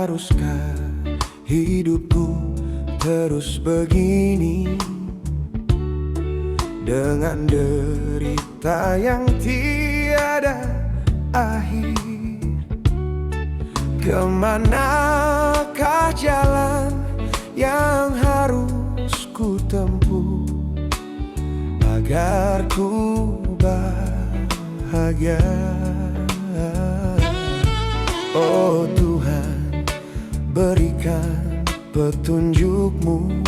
Haruskah hidupku terus begini, dengan derita yang tiada akhir? Kemanakah jalan yang harus ku tempuh agar ku bahagia? Oh Tuhan, berikan petunjuk-Mu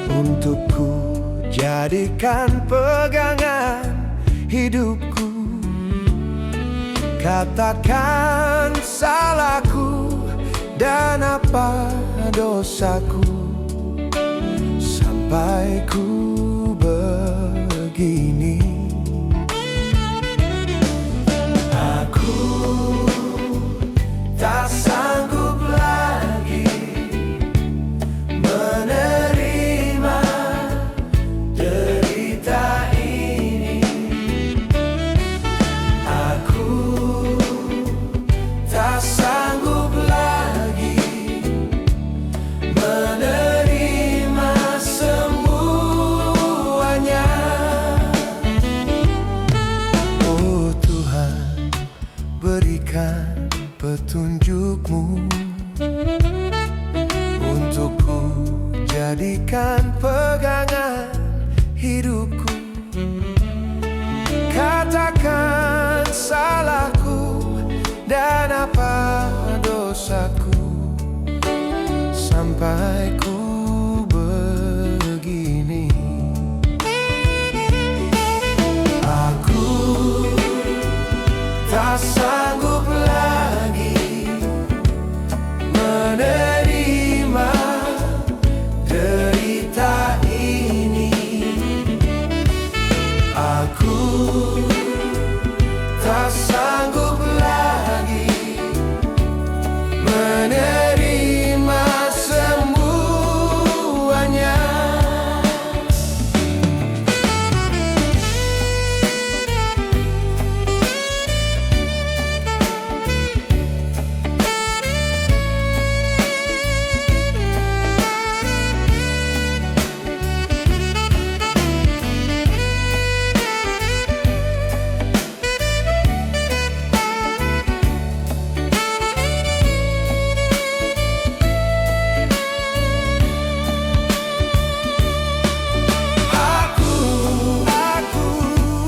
untuk ku jadikan pegangan hidupku. Katakan salahku dan apa dosaku, sampai ku begini. Aku tak sanggup lagi menerima derita ini. Aku tak sanggup lagi menerima semuanya. Oh Tuhan, berikan petunjuk-Mu untuk ku jadikan pegangan hidupku. Katakan salahku dan apa dosaku, sampai ku begini. Aku tak sanggup lagi menerima derita ini. Aku tak sanggup lagi menerima semuanya.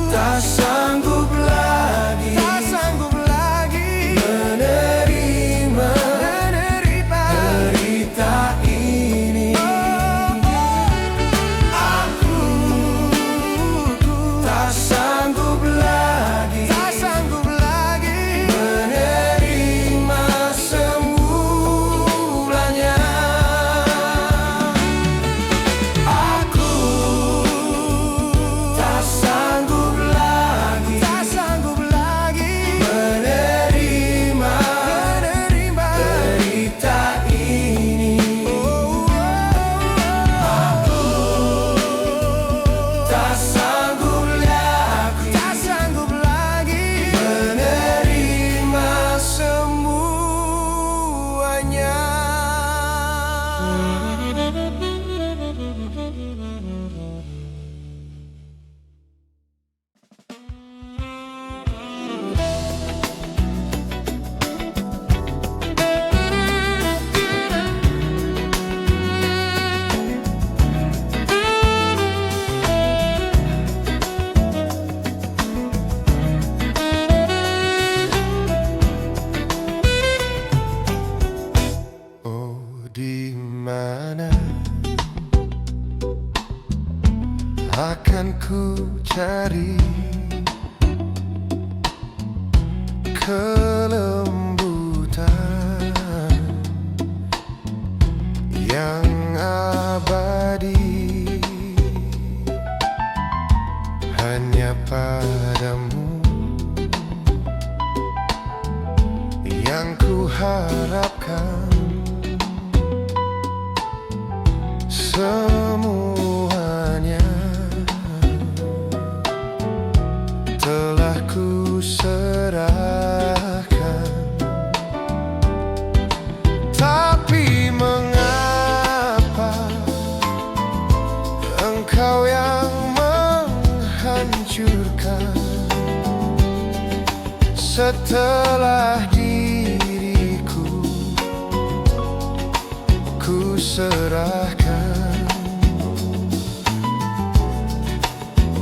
Tak sanggup lagi menerima derita ini. Aku tak sanggup lagi menerima semuanya. Aku tak sanggup menerima derita ini. Aku tak sanggup lagi menerima semuanya. Oh, di mana akan ku cari kelembutan yang abadi? Hanya padamu yang ku harapkan. Semuanya telah ku serahkan setelah diriku ku serahkan.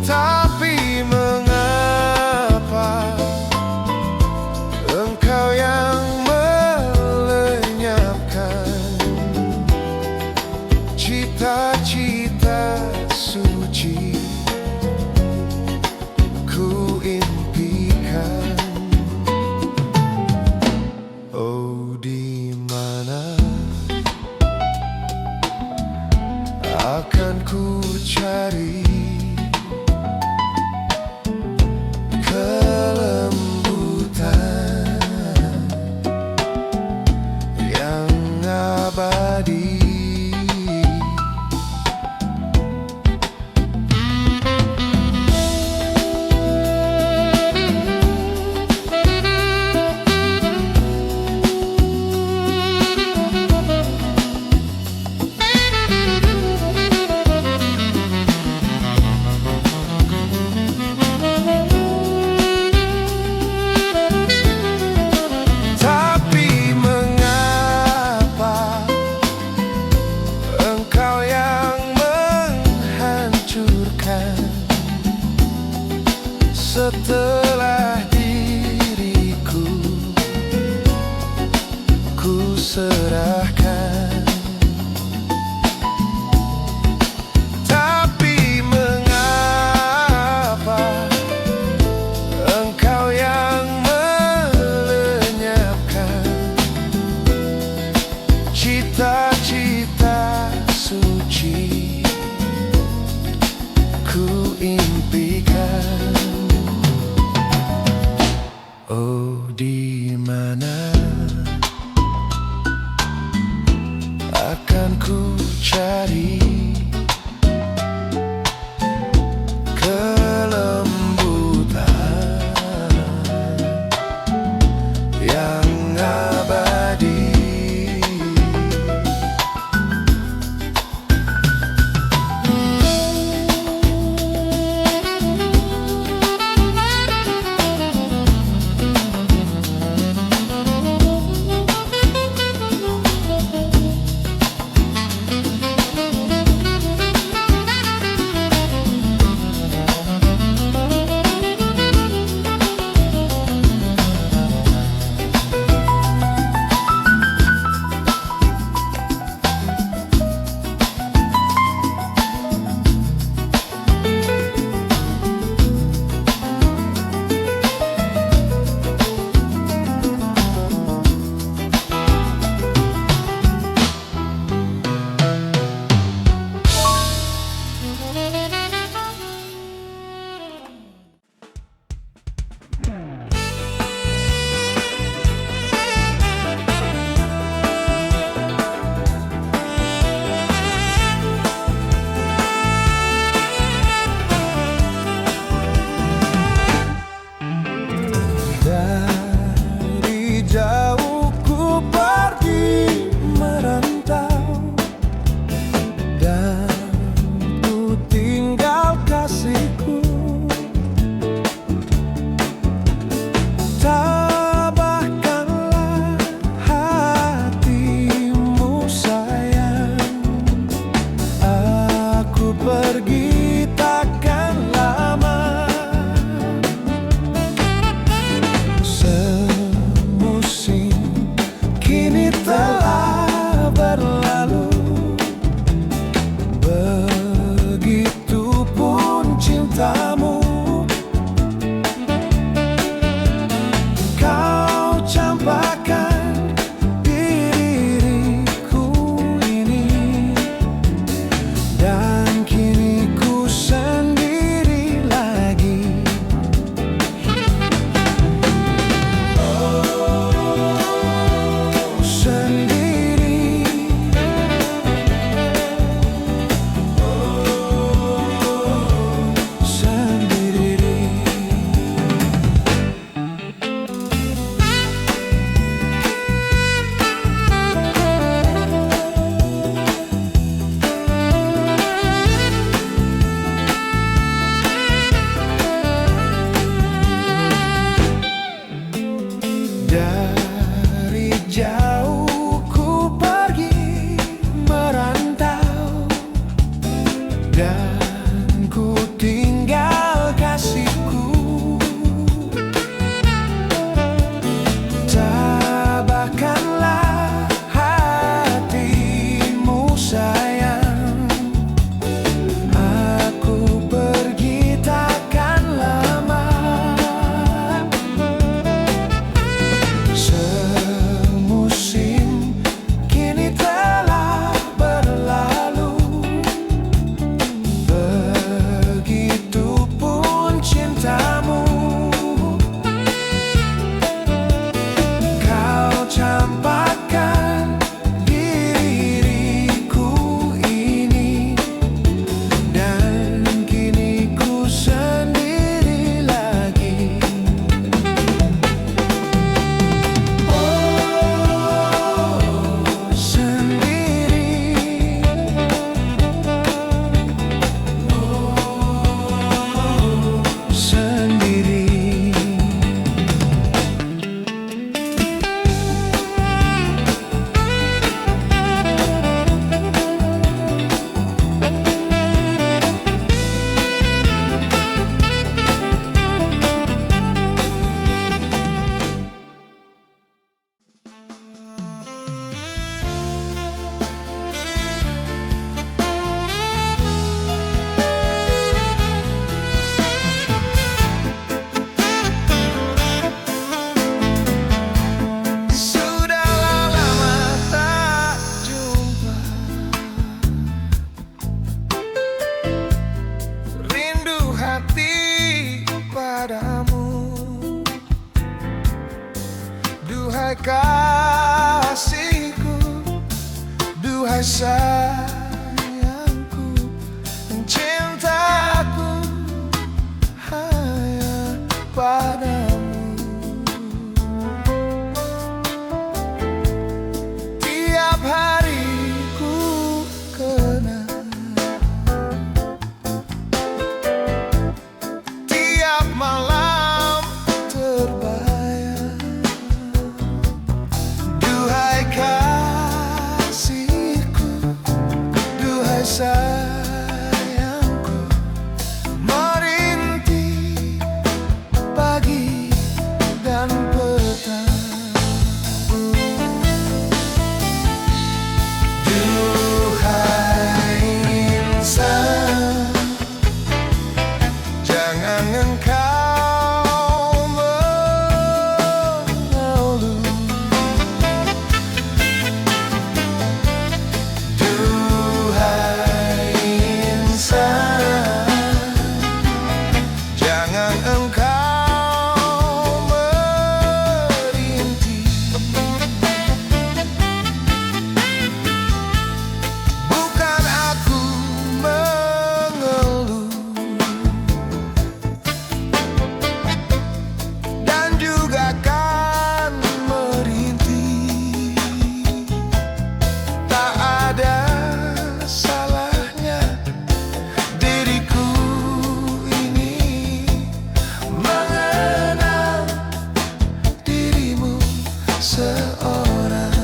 Tapi mengapa engkau yang melenyapkan cita-cita suci ku impikan? Oh, di mana akan ku cari kelembutan yang abadi? Setelah diriku ku serahkan. Tapi mengapa engkau yang melenyapkan cita-cita suci ku impikan? Oh, di mana kasihku, duhai sayangku, cintaku hanya padamu. Tiap hari ku kenang, tiap malam terbayang. Duhai kasihku, duhai sayangku, merintih pagi dan petang. Duhai insan, jangan engkau mengeluh. Duhai insan, jangan engkau merintih. Bukan aku mengeluh, dan juga kan merintih. Tak ada salahnya diriku ini mengenal dirimu seorang.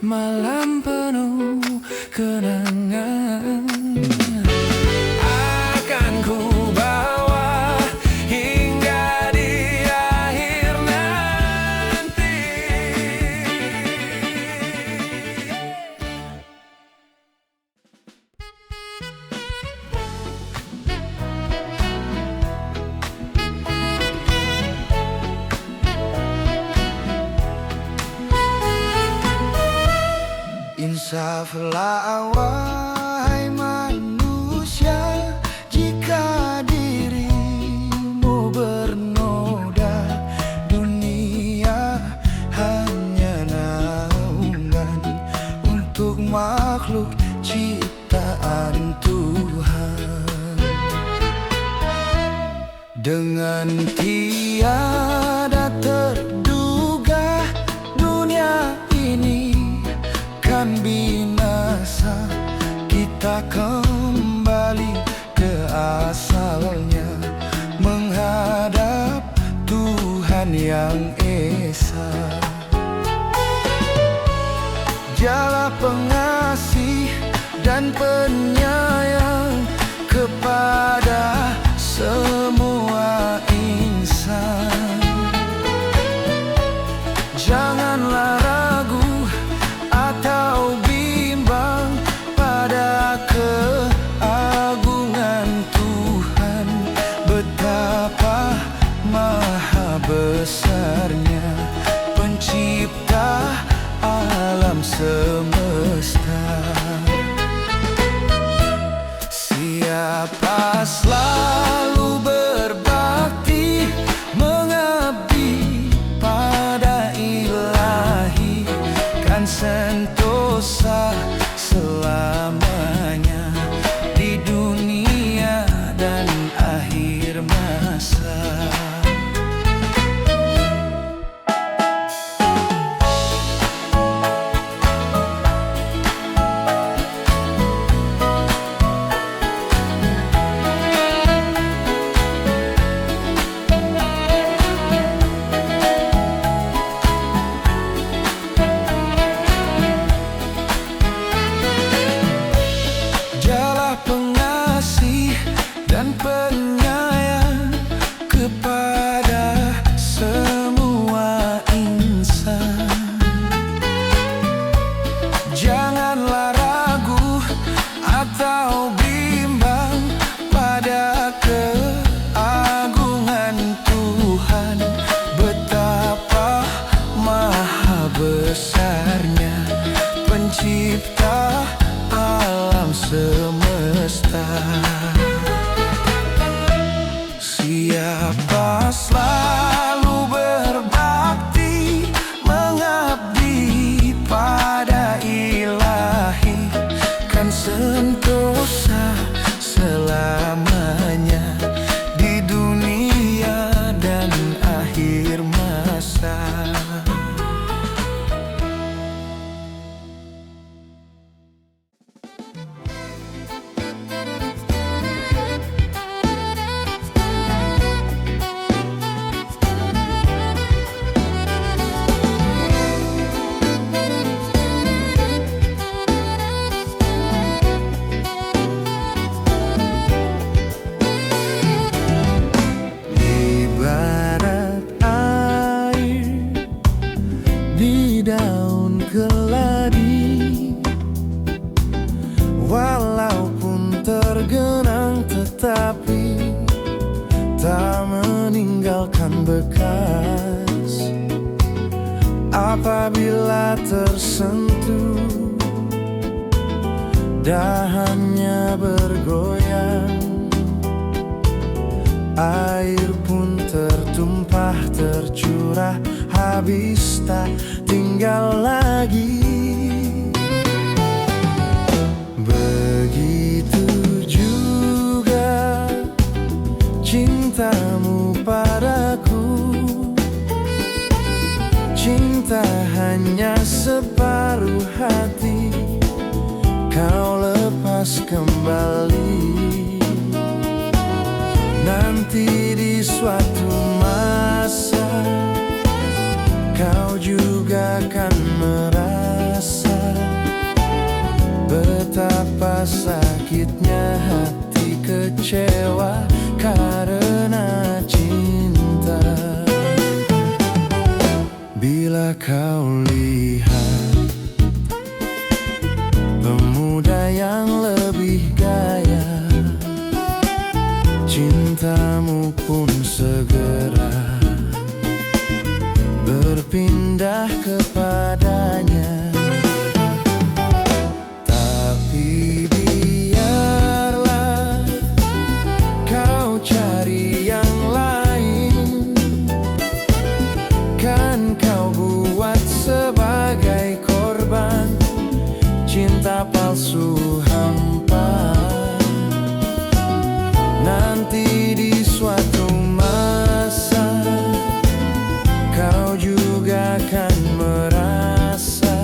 malam penuh kenangan akan ku bawa hingga di akhir nanti. Insaflah wahai manusia, jika dirimu bernoda, dunia hanya naungan untuk makhluk ciptaan Tuhan. Dengan tiada terduga dunia ini kan binasa, kita kembali ke asalnya, menghadap Tuhan yang esa. Dialah pengasih dan penyayang kepada semua insan. Janganlah ragu atau bimbang pada keagungan Tuhan, betapa maha besarnya pencipta alam semesta. Siapa selalu berbakti mengabdi pada Ilahi, kan sentosa selamanya di dunia dan akhir masa. Pengasih dan penyayang kepada semua insan. Janganlah ragu atau bimbang pada keagungan Tuhan, betapa maha besarnya pencipta alam semesta. Siapa selalu berbakti mengabdi pada Ilahi, kan sentosa selamanya di dunia dan akhir masa. Daun keladi, walaupun tergenang tetapi tak meninggalkan bekas. Apabila tersentuh, dahannya bergoyang, air pun tertumpah tercurah, habis tak tinggal lagi. Begitu juga cintamu padaku, cinta hanya separuh hati, kau lepas kembali. Nanti di suatu masa kau juga akan merasa sakitnya hati kecewa karena cinta. Bila kau lihat pemuda yang lebih gaya, cintamu pun segera berpindah kepadanya. Tapi biarlah kau cari yang lain, kan kau buat sebagai korban cinta palsu hampa. Nanti di suatu masa kau juga akan merasa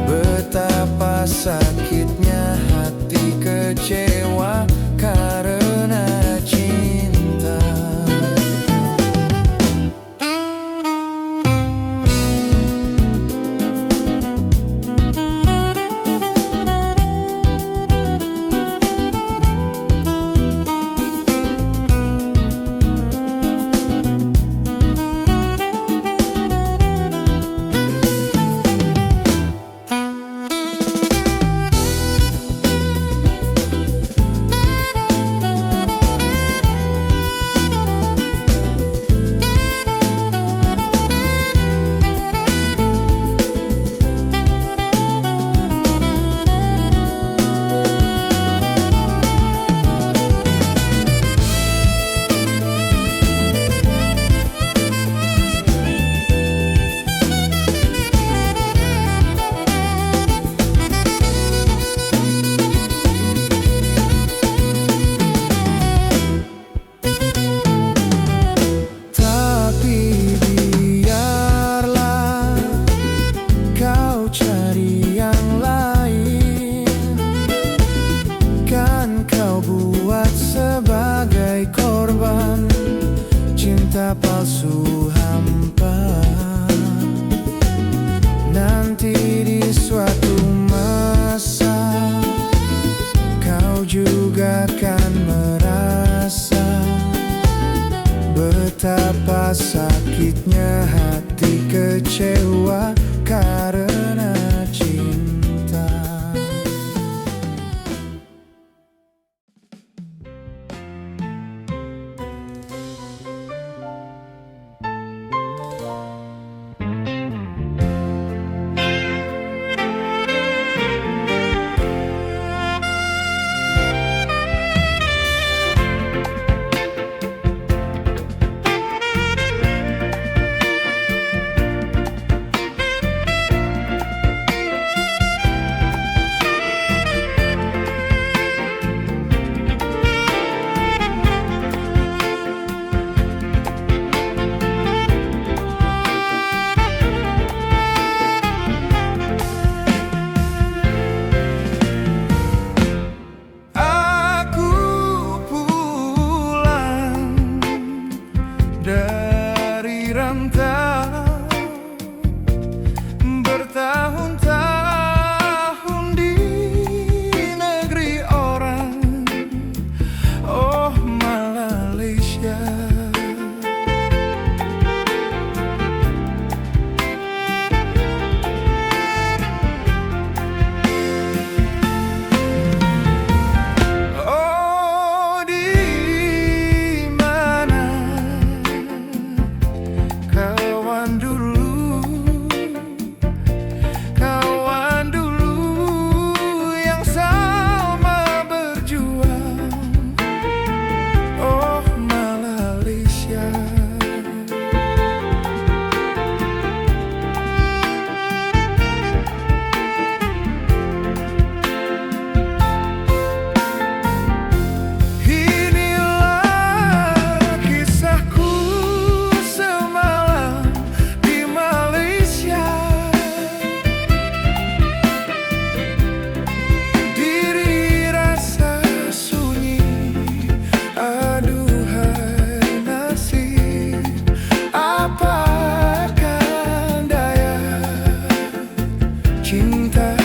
betapa sakitnya hati kecewa karena cinta. Sebagai korban cinta palsu hampa. Nanti di suatu masa kau juga akan merasa betapa sakitnya hati kecewa karena cinta. Dari rantau bertahun-tahun di negeri orang, oh Malaysia. Apakah daya cinta